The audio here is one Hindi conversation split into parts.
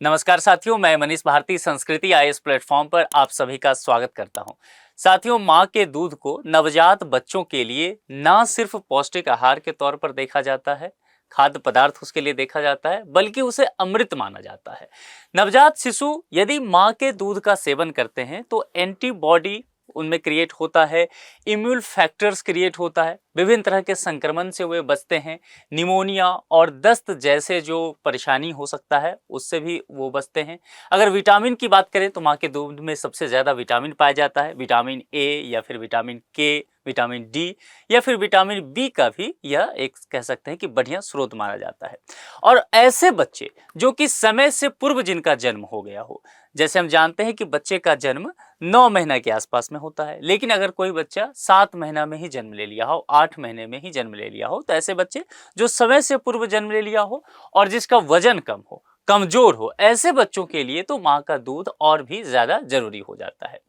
नमस्कार साथियों, मैं मनीष भारती संस्कृति आईएएस प्लेटफॉर्म पर आप सभी का स्वागत करता हूं। साथियों, मां के दूध को नवजात बच्चों के लिए ना सिर्फ पौष्टिक आहार के तौर पर देखा जाता है, खाद्य पदार्थ उसके लिए देखा जाता है, बल्कि उसे अमृत माना जाता है। नवजात शिशु यदि मां के दूध का सेवन करते हैं तो एंटीबॉडी उनमें क्रिएट होता है, इम्यून फैक्टर्स क्रिएट होता है, विभिन्न तरह के संक्रमण से वे बचते हैं, निमोनिया और दस्त जैसे जो परेशानी हो सकता है उससे भी वो बचते हैं। अगर विटामिन की बात करें तो माँ के दूध में सबसे ज़्यादा विटामिन पाया जाता है, विटामिन ए या फिर विटामिन के, विटामिन डी या फिर विटामिन बी का भी यह एक कह सकते हैं कि बढ़िया स्रोत माना जाता है। और ऐसे बच्चे जो कि समय से पूर्व जिनका जन्म हो गया हो, जैसे हम जानते हैं कि बच्चे का जन्म 9 महीना के आसपास में होता है, लेकिन अगर कोई बच्चा 7 महीना में ही जन्म ले लिया हो, 8 महीने में ही जन्म ले लिया हो, तो ऐसे बच्चे जो समय से पूर्व जन्म ले लिया हो और जिसका वजन कम हो, कमजोर हो, ऐसे बच्चों के लिए तो माँ का दूध और भी ज्यादा जरूरी हो जाता है।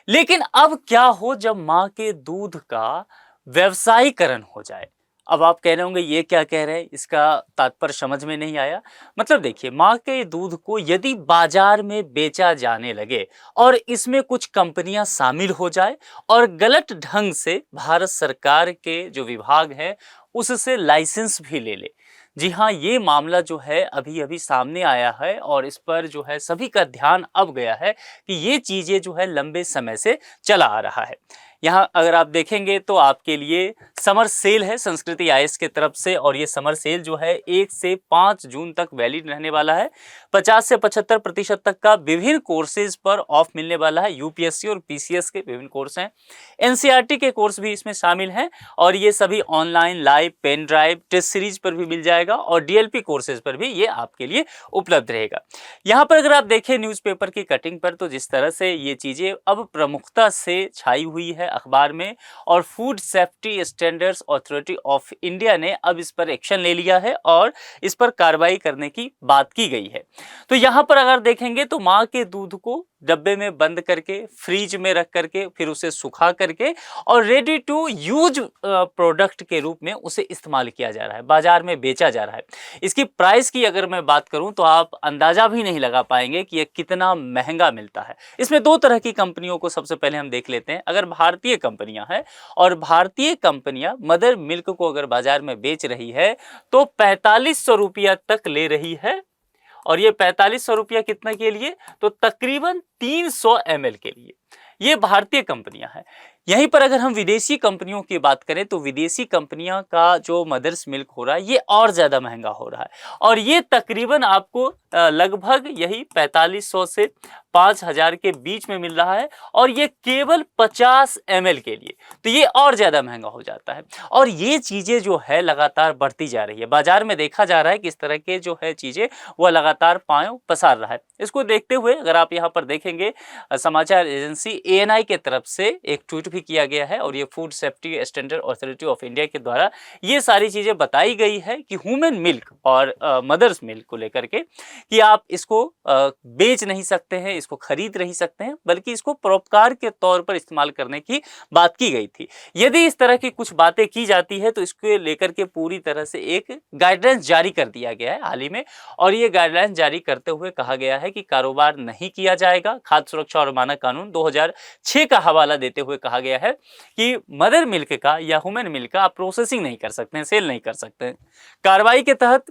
लेकिन अब क्या हो जब माँ के दूध का व्यवसायीकरण हो जाए। अब आप कह रहे होंगे ये क्या कह रहे हैं, इसका तात्पर्य समझ में नहीं आया। मतलब देखिए, माँ के दूध को यदि बाजार में बेचा जाने लगे और इसमें कुछ कंपनियां शामिल हो जाए और गलत ढंग से भारत सरकार के जो विभाग है उससे लाइसेंस भी ले ले। जी हाँ, ये मामला जो है अभी अभी सामने आया है और इस पर जो है सभी का ध्यान अब गया है कि ये चीज़ें जो है लंबे समय से चला आ रहा है। यहाँ अगर आप देखेंगे तो आपके लिए समर सेल है संस्कृति आईएएस के तरफ से, और ये समर सेल जो है 1 से 5 जून तक वैलिड रहने वाला है। 50 से 75% तक का विभिन्न कोर्सेज पर ऑफ मिलने वाला है। यूपीएससी और पीसीएस के विभिन्न कोर्स हैं, एनसीईआरटी के कोर्स भी इसमें शामिल हैं, और ये सभी online, live, pen drive, test series पर भी मिल जाएगा और डीएलपी कोर्सेज पर भी ये आपके लिए उपलब्ध रहेगा। यहाँ पर अगर आप देखें न्यूज़पेपर की कटिंग पर, तो जिस तरह से ये चीज़ें अब प्रमुखता से छाई हुई है अखबार में, और food safety standards authority of India ने अब इस पर एक्शन ले लिया है और इस पर कार्रवाई करने की बात की गई है। तो यहाँ पर अगर देखेंगे तो माँ के दूध को डब्बे में बंद करके, फ्रीज में रख करके, फिर उसे सुखा करके और रेडी टू यूज प्रोडक्ट के रूप में उसे इस्तेमाल किया जा रहा है, बाजार में बेचा जा रहा है। इसकी प्राइस की अगर मैं बात करूं तो आप अंदाजा भी नहीं लगा पाएंगे कि यह कितना महंगा मिलता है। इसमें 2 तरह की कंपनियों को सबसे पहले हम देख लेते हैं। अगर भारतीय कंपनियां हैं और भारतीय कंपनियां मदर मिल्क को अगर बाजार में बेच रही है तो 4500 रुपया तक ले रही है, और ये 4500 रुपया कितने के लिए, तो तकरीबन 300 ml के लिए। ये भारतीय कंपनियां हैं। यहीं पर अगर हम विदेशी कंपनियों की बात करें तो विदेशी कंपनियां का जो मदर्स मिल्क हो रहा है ये और ज़्यादा महंगा हो रहा है, और ये तकरीबन आपको लगभग यही 4500 से 5000 के बीच में मिल रहा है, और ये केवल 50 ml के लिए, तो ये और ज़्यादा महंगा हो जाता है। और ये चीज़ें जो है लगातार बढ़ती जा रही है, बाजार में देखा जा रहा है कि इस तरह के जो है चीज़ें वह लगातार पांव पसार रहा है। इसको देखते हुए अगर आप यहाँ पर देखेंगे, समाचार एजेंसी एएनआई के तरफ से एक ट्वीट भी किया गया है, और ये food safety standard authority of India के द्वारा ये सारी चीज़ें बताई गई है कि ह्यूमन मिल्क और मदर्स मिल्क को लेकर के कि आप इसको बेच नहीं सकते हैं, इसको खरीद नहीं सकते हैं, बल्कि इसको परोपकार के तौर पर इस्तेमाल करने की बात की गई थी। यदि इस तरह की कुछ बातें की जाती है तो इसको लेकर के पूरी तरह से एक गाइडलाइंस जारी कर दिया गया है हाल ही में, और ये गाइडलाइंस जारी करते हुए कहा गया है कि कारोबार नहीं किया जाएगा। खाद्य सुरक्षा और मानक कानून 2006 का हवाला देते हुए कहा गया है कि मदर मिल्क का या ह्यूमन मिल्क का आप प्रोसेसिंग नहीं कर सकते हैं, सेल नहीं कर सकते हैं। कार्रवाई के तहत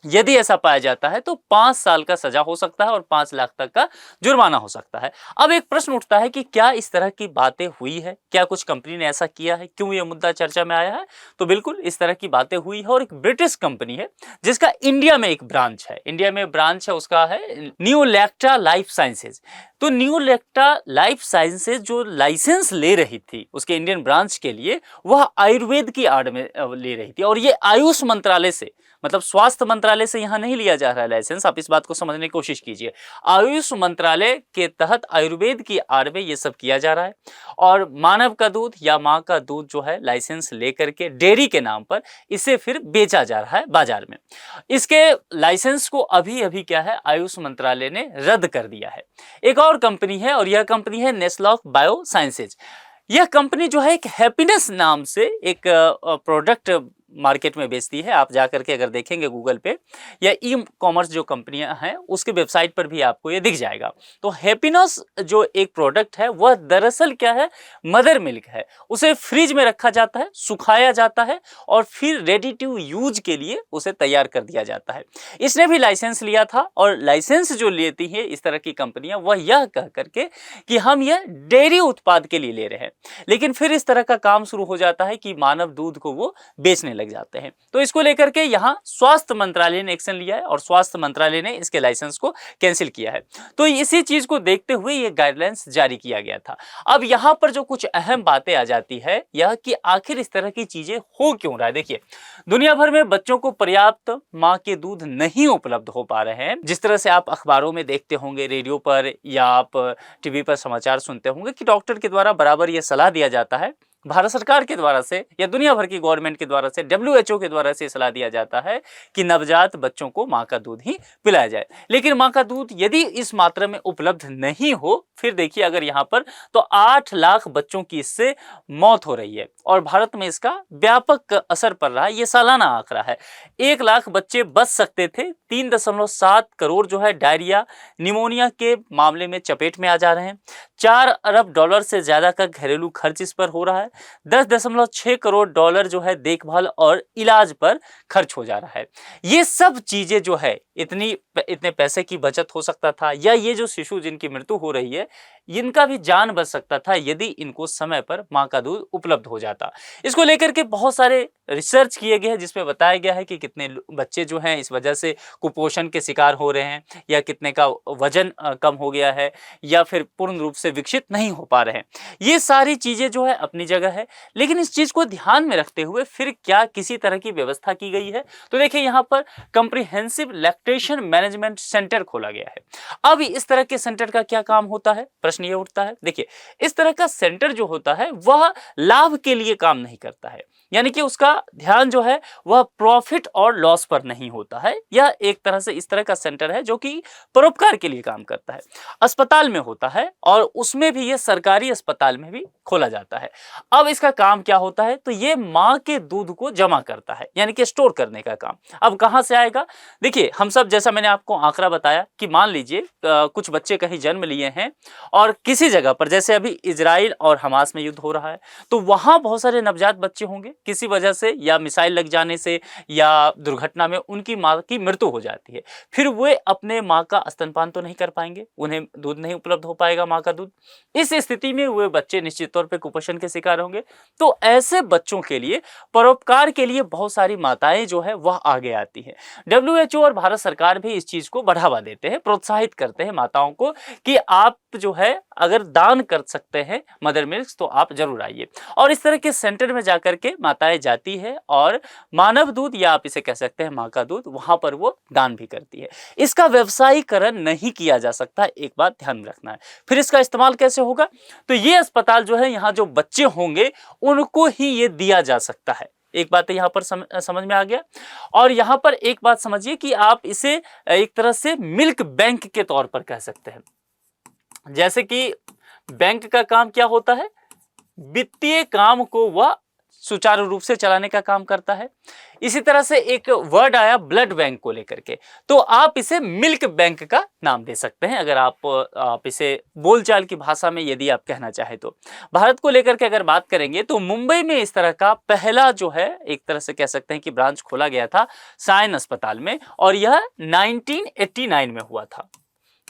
यदि ऐसा पाया जाता है तो 5 साल का सजा हो सकता है और 5 लाख तक का जुर्माना हो सकता है। अब एक प्रश्न उठता है कि क्या इस तरह की बातें हुई है, क्या कुछ कंपनी ने ऐसा किया है, क्यों यह मुद्दा चर्चा में आया है? तो बिल्कुल इस तरह की बातें हुई है, और एक ब्रिटिश कंपनी है जिसका इंडिया में एक ब्रांच है, उसका है न्यूलेक्टा लाइफ साइंसेज। तो न्यूलेक्टा लाइफ साइंसेज जो लाइसेंस ले रही थी उसके इंडियन ब्रांच के लिए, वह आयुर्वेद की आड़ में ले रही थी, और ये आयुष मंत्रालय से, मतलब स्वास्थ्य मंत्रालय से यहाँ नहीं लिया जा रहा है लाइसेंस। आप इस बात को समझने की कोशिश कीजिए, आयुष मंत्रालय के तहत आयुर्वेद की आड़ में ये सब किया जा रहा है, और मानव का दूध या माँ का दूध जो है लाइसेंस लेकर के डेयरी के नाम पर इसे फिर बेचा जा रहा है बाजार में। इसके लाइसेंस को अभी अभी क्या है, आयुष मंत्रालय ने रद्द कर दिया है। एक और कंपनी है, और यह कंपनी है नेस्लॉक बायो साइंसेज। यह कंपनी जो है एक हैप्पीनेस नाम से एक प्रोडक्ट मार्केट में बेचती है। आप जा करके अगर देखेंगे गूगल पे या ई कॉमर्स जो कंपनियां हैं उसके वेबसाइट पर भी आपको ये दिख जाएगा। तो हैप्पीनेस जो एक प्रोडक्ट है वह दरअसल क्या है, मदर मिल्क है। उसे फ्रिज में रखा जाता है, सुखाया जाता है और फिर रेडी टू यूज के लिए उसे तैयार कर दिया जाता है। इसने भी लाइसेंस लिया था और लाइसेंस जो लेती है इस तरह की कंपनियां वह यह कह करके कि हम यह डेयरी उत्पाद के लिए ले रहे हैं, लेकिन फिर इस तरह का काम शुरू हो जाता है कि मानव दूध को वो बेचने लग जाते हैं। तो इसको लेकर के यहाँ स्वास्थ्य मंत्रालय ने एक्शन लिया है और स्वास्थ्य मंत्रालय ने इसके लाइसेंस को कैंसिल किया है। तो इसी चीज को देखते हुए ये गाइडलाइंस जारी किया गया था। अब यहाँ पर जो कुछ अहम बातें आ जाती है यह कि आखिर इस तरह की चीजें हो क्यों रहा है। देखिए, दुनिया भर में बच्चों को पर्याप्त माँ के दूध नहीं उपलब्ध हो पा रहे हैं। जिस तरह से आप अखबारों में देखते होंगे, रेडियो पर या आप टीवी पर समाचार सुनते होंगे कि डॉक्टर के द्वारा बराबर यह सलाह दिया जाता है, भारत सरकार के द्वारा से या दुनिया भर की गवर्नमेंट के द्वारा से, WHO के द्वारा से सलाह दिया जाता है कि नवजात बच्चों को माँ का दूध ही पिलाया जाए। लेकिन माँ का दूध यदि इस मात्रा में उपलब्ध नहीं हो, फिर देखिए अगर यहाँ पर तो 8 लाख बच्चों की इससे मौत हो रही है और भारत में इसका व्यापक असर पड़ रहा है। ये सालाना आंकड़ा है। 1 लाख बच्चे बच सकते थे। 3.7 करोड़ जो है डायरिया, निमोनिया के मामले में चपेट में आ जा रहे हैं। $4 अरब से ज्यादा का घरेलू खर्च इस पर हो रहा है। 10.6 करोड़ डॉलर जो है देखभाल और इलाज पर खर्च हो जा रहा है। ये सब चीजें जो है इतने पैसे की बचत हो सकता था, या ये जो शिशु जिनकी मृत्यु हो रही है इनका भी जान बच सकता था यदि इनको समय पर माँ का दूध उपलब्ध हो जाता। इसको लेकर के बहुत सारे रिसर्च किए गए हैं जिसमें बताया गया है कि कितने बच्चे जो हैं इस वजह से कुपोषण के शिकार हो रहे हैं, या कितने का वजन कम हो गया है, या फिर पूर्ण रूप से विकसित नहीं हो पा रहे हैं। ये सारी चीजें जो है अपनी जगह है, लेकिन इस चीज को ध्यान में रखते हुए फिर क्या किसी तरह की व्यवस्था की गई है। तो देखिए यहाँ पर कंप्रिहेंसिव लैक्टेशन मैनेजमेंट सेंटर खोला गया है। अब इस तरह के सेंटर का क्या काम होता है, प्रश्न ये उठता है। देखिए, इस तरह का सेंटर जो होता है वह लाभ के लिए काम नहीं करता है, यानी कि उसका ध्यान जो है वह प्रॉफिट और लॉस पर नहीं होता है। यह एक तरह से इस तरह का सेंटर है जो कि परोपकार के लिए काम करता है। अस्पताल में होता है और उसमें भी यह सरकारी अस्पताल में भी खोला जाता है। अब इसका काम क्या होता है, तो ये माँ के दूध को जमा करता है, यानी कि स्टोर करने का काम। अब कहां से आएगा, देखिए हम सब, जैसा मैंने आपको आंकड़ा बताया कि मान लीजिए कुछ बच्चे कहीं जन्म लिए हैं और किसी जगह पर, जैसे अभी इजराइल और हमास में युद्ध हो रहा है, तो वहां बहुत सारे नवजात बच्चे होंगे, किसी वजह से या मिसाइल लग जाने से या दुर्घटना में उनकी माँ की मृत्यु हो जाती है। फिर वे अपने माँ का स्तनपान तो नहीं कर पाएंगे, उन्हें दूध नहीं उपलब्ध हो पाएगा माँ का दूध। इस स्थिति में वे बच्चे निश्चित तौर पर कुपोषण के शिकार होंगे। तो ऐसे बच्चों के लिए परोपकार के लिए बहुत सारी माताएं जो है वह आगे आती है। WHO और भारत सरकार भी इस चीज को बढ़ावा देते हैं, प्रोत्साहित करते हैं माताओं को कि आप जो है अगर दान कर सकते हैं मदर मिल्क तो आप जरूर आइए। और इस तरह के सेंटर में जाकर के माताएं जाती है और मानव दूध, या आप इसे कह सकते हैं माँ का दूध, वहां पर वो दान भी करती है। इसका व्यवसायीकरण नहीं किया जा सकता, एक बात ध्यान में रखना है। फिर इसका इस्तेमाल कैसे होगा, तो ये अस्पताल जो है, यहाँ जो बच्चे होंगे उनको ही ये दिया जा सकता है। एक बात यहाँ पर समझ में आ गया। और यहाँ पर एक बात समझिए कि आप इसे एक तरह से मिल्क बैंक के तौर पर कह सकते हैं। जैसे कि बैंक का काम क्या होता है, वित्तीय काम को वह सुचारू रूप से चलाने का काम करता है। इसी तरह से एक वर्ड आया ब्लड बैंक को लेकर के, तो आप इसे मिल्क बैंक का नाम दे सकते हैं, अगर आप इसे बोलचाल की भाषा में यदि आप कहना चाहें तो। भारत को लेकर के अगर बात करेंगे तो मुंबई में इस तरह का पहला जो है एक तरह से कह सकते हैं कि ब्रांच खोला गया था सायन अस्पताल में, और यह 1989 में हुआ था।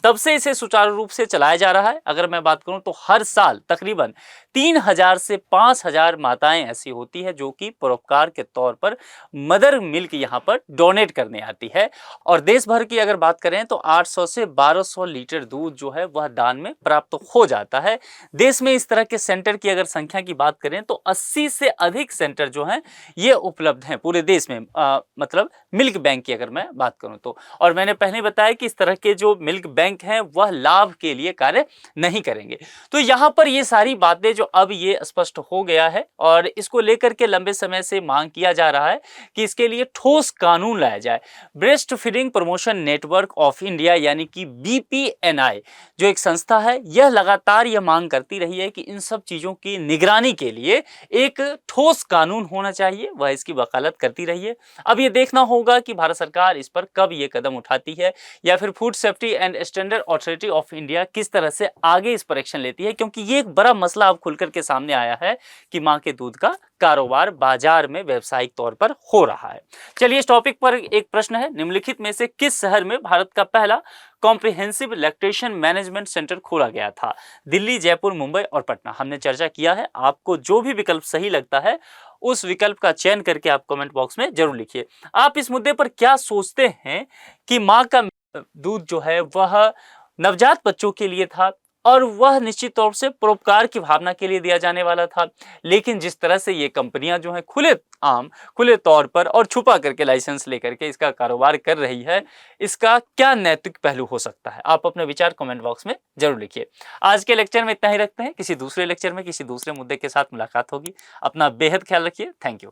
तब से इसे सुचारू रूप से चलाया जा रहा है। अगर मैं बात करूं तो हर साल तकरीबन 3000 से 5000 माताएं ऐसी होती है जो कि परोपकार के तौर पर मदर मिल्क यहां पर डोनेट करने आती है। और देश भर की अगर बात करें तो 800 से 1200 लीटर दूध जो है वह दान में प्राप्त हो जाता है। देश में इस तरह के सेंटर की अगर संख्या की बात करें तो 80 से अधिक सेंटर जो हैं ये उपलब्ध हैं पूरे देश में, मतलब मिल्क बैंक की अगर मैं बात करूं तो। और मैंने पहले बताया कि इस तरह के जो मिल्क बैंक बैंक हैं वह लाभ के लिए कार्य नहीं करेंगे। तो यहाँ पर ये सारी बातें जो अब ये स्पष्ट हो गया है और इसको लेकर के लंबे समय से मांग किया जा रहा है कि इसके लिए ठोस कानून लाया जाए। Breast feeding promotion network of India यानी कि BPNI जो एक संस्था है, यह लगातार यह मांग करती रही है कि इन सब चीजों की निगरानी के लिए एक ठोस कानून होना चाहिए, वह इसकी वकालत करती रही है। अब ये देखना होगा कि भारत सरकार इस पर कब ये कदम उठाती है या फिर food safety and standard authority of India किस तरह से आगे इस पर एक्शन लेती है, क्योंकि ये एक बड़ा मसला अब खुलकर के सामने आया है कि मां के दूध का कारोबार बाजार में व्यावसायिक तौर पर हो रहा है। चलिए, इस टॉपिक पर एक प्रश्न है, निम्नलिखित में से किस शहर में भारत का पहला कॉम्प्रिहेंसिव लैक्टेशन मैनेजमेंट सेंटर खोला गया था? दिल्ली, जयपुर, मुंबई और पटना। हमने चर्चा किया है, आपको जो भी विकल्प सही लगता है उस विकल्प का चयन करके आप कमेंट बॉक्स में जरूर लिखिए। आप इस मुद्दे पर क्या सोचते हैं कि मां का दूध जो है वह नवजात बच्चों के लिए था और वह निश्चित तौर से परोपकार की भावना के लिए दिया जाने वाला था, लेकिन जिस तरह से ये कंपनियां जो हैं खुले तौर पर और छुपा करके लाइसेंस लेकर के इसका कारोबार कर रही है, इसका क्या नैतिक पहलू हो सकता है? आप अपने विचार कमेंट बॉक्स में जरूर लिखिए। आज के लेक्चर में इतना ही रखते हैं, किसी दूसरे लेक्चर में किसी दूसरे मुद्दे के साथ मुलाकात होगी। अपना बेहद ख्याल रखिए। Thank you.